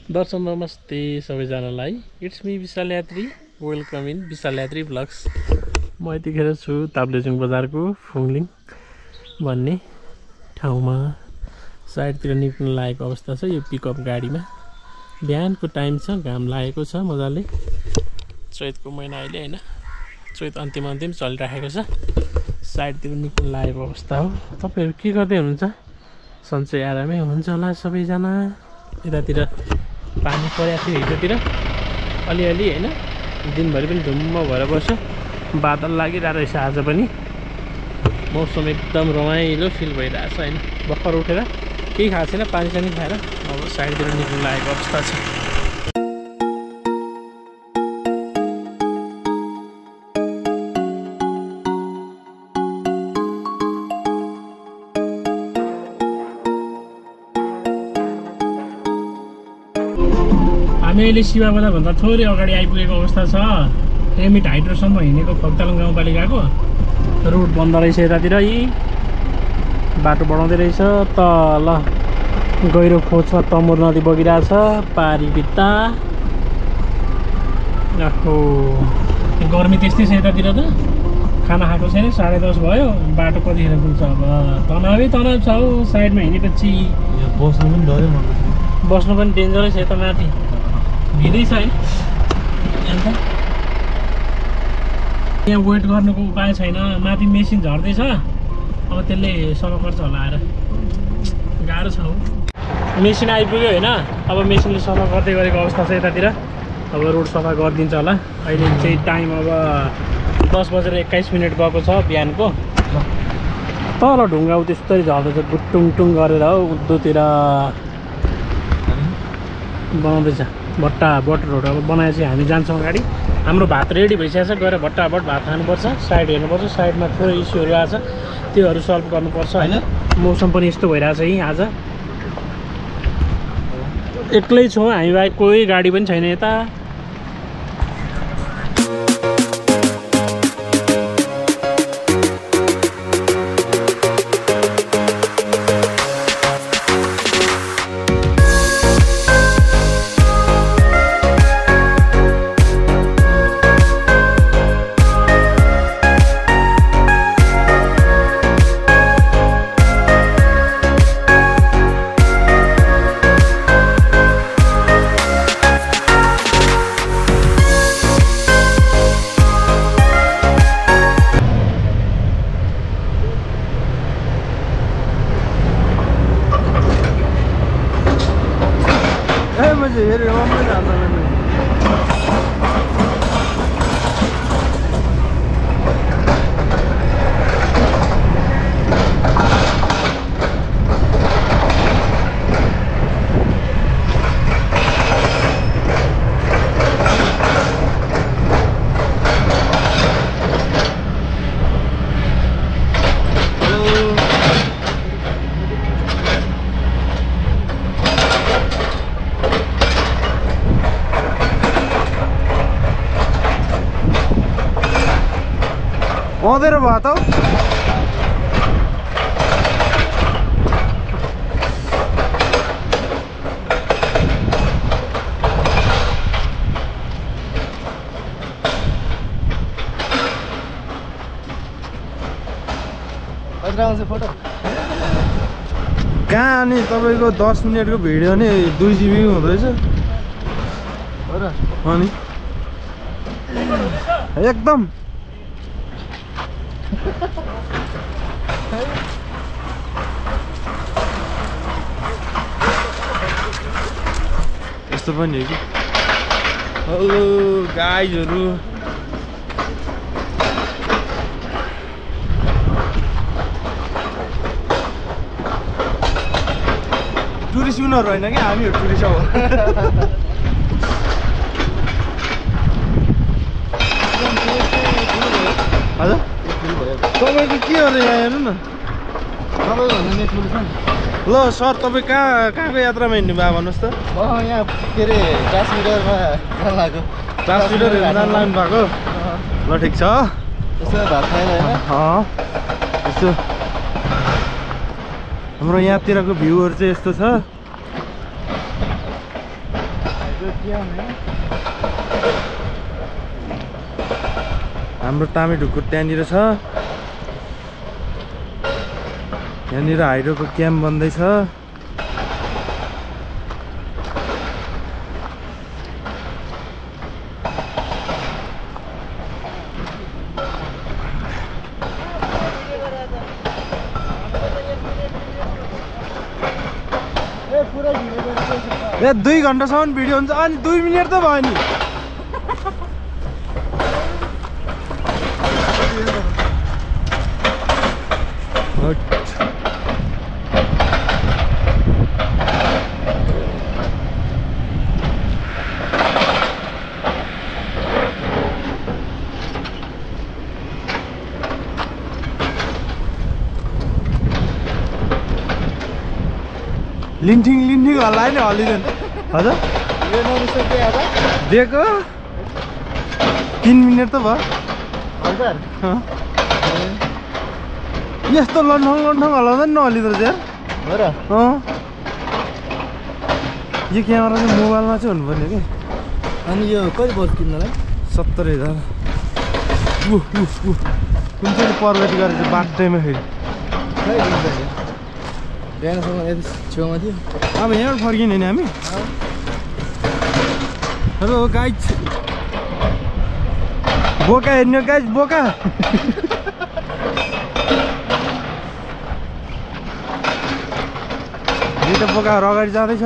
दर्शक नमस्ते सबैजनालाई। इट्स मी विशाल यात्री, वेलकम इन विशाल यात्री ब्लग्स। म यतिखेर छु ताप्लेजुङ बजारको फुङलिङ भन्ने ठाउँमा। साइडतिर निक्ल्न लागेको अवस्था छ यो पिकअप गाडीमा। बिहानको टाइम छ, घाम लागेको छ मजाले। चैतको महिना अहिले हैन, चैत अन्तिम चलिराखेको छ। साइडतिर निक्ल्न लागेको अवस्था हो। तपाईहरु के गर्दै हुनुहुन्छ? सन्चै आरामै हुनुहुन्छ होला सबैजना। यतातिर पानी परेको थियो हिजोतिर अलिअलि हैन, दिनभरि पनि धुम्म भएर बस्छ। बादल लागिरहेको रहेछ आज पनि। मौसम एकदम रमाइलो फिल भइरहेछ हैन। भर्खर उठेर केही खाएको छैन, पानी सानी खाएर अब साइडतिर निक्ल्न लागेको अवस्था छ। हामी अहिले शिवा बजारभन्दा थोरै अगाडि आइपुगेको अवस्था छ। रेमिट हाइड्रोसम्म हिँडेको खोक्तालङ गाउँपालिकाको रोड बन्द रहेछ। यतातिर यी बाटो बढाउँदै रहेछ। तल गहिरो खोजमा तमुर नदी बगिरहेछ पारी भित्ता। आहो गर्मी त्यस्तै छ यतातिर त। खाना खाएको छैन, 10:30 भयो। बाटो कतिखेर पुग्छ अब? तनावै तनाव छ हौ साइडमा हिँडेपछि। बस्नु पनि डेन्जरै छ यता माथि, भिडै छ है। यहाँ वेट गर्नुको उपाय छैन, माथि मेसिन झर्दैछ। अब त्यसले सफा गर्छ होला आएर। गाह्रो छ हौ। मेसिन आइपुग्यो होइन, अब मेसिनले सफा गर्दै गरेको अवस्था छ यतातिर। अब रोड सफा गरिदिन्छ होला। अहिले चाहिँ टाइम अब 10:21 भएको छ बिहानको। तल ढुङ्गा त्यस्तै झर्दैछ गुटुङटुङ गरेर हौ। उद्धोतिर बनाउँदैछ भट्टाभट रोड। अब बनाएपछि हामी जान्छौँ अगाडि। हाम्रो भात रेडी भइसकेको छ, गएर भट्टाभट भात खानुपर्छ। साइड हेर्नुपर्छ, साइडमा थोरै इस्युहरू आएको छ, त्योहरू सल्भ गर्नुपर्छ होइन। मौसम पनि यस्तो भइरहेछ यहीँ आज। एक्लै छौँ हामी बाहेक, कोही गाडी पनि छैन यता। आउँदैन भयो त। फोटो कहाँ नि तपाईँको 10 मिनटको भिडियो नि 2 GB हुँदैछ। अनि एकदम यस्तो पनि हो कि। हेलो गाइजहरू, टुरिस्ट उनीहरू होइन कि हामीहरू टुरिस्ट हो। हजुर तपाईँको के हो र यहाँ हेर्नु न। ल सर, तपाईँ कहाँको यात्रामा हिँड्नु भयो भन्नुहोस् त। यहाँ के अरे ट्रान्समिटरमा जानु लाग्यो। ट्रान्समिटर हेर्न जानु लाग्नु भएको? ल ठिक छ। यसो भात खाएन होइन? यसो हाम्रो यहाँतिरको भ्यूहरू चाहिँ यस्तो छ। हाम्रो तामे ढुकुर त्यहाँनिर छ। यहाँनिर हाइड्रोको क्याम्प बन्दैछ। ए 2 घन्टासम्म भिडियो हुन्छ अनि 2 मिनेट त भयो नि। लिन्ठिङ लिन्ठिङ हल्लायो नि हल्लिँदैन हजुर दिएको 3 मिनेट त भयो। यस्तो लन्ठङ लन्ठङ हल्लाउँदैन नहल्लिँदो रहेछ यार। यो क्यामेरा चाहिँ मोबाइलमा चाहिँ हुनुपर्ने कि। अनि यो कति पर्छ किन्नलाई? 70,000। कुन चाहिँ प्रगति गरेर चाहिँ बाटैमा फेरि बिहानसम्म यति छेउमा थियो। अब यहाँबाट फर्किने नि हामी। हेलो गाइज, बोका हेर्ने गाइज बोका। दुईटा बोकाहरू अगाडि जाँदैछ।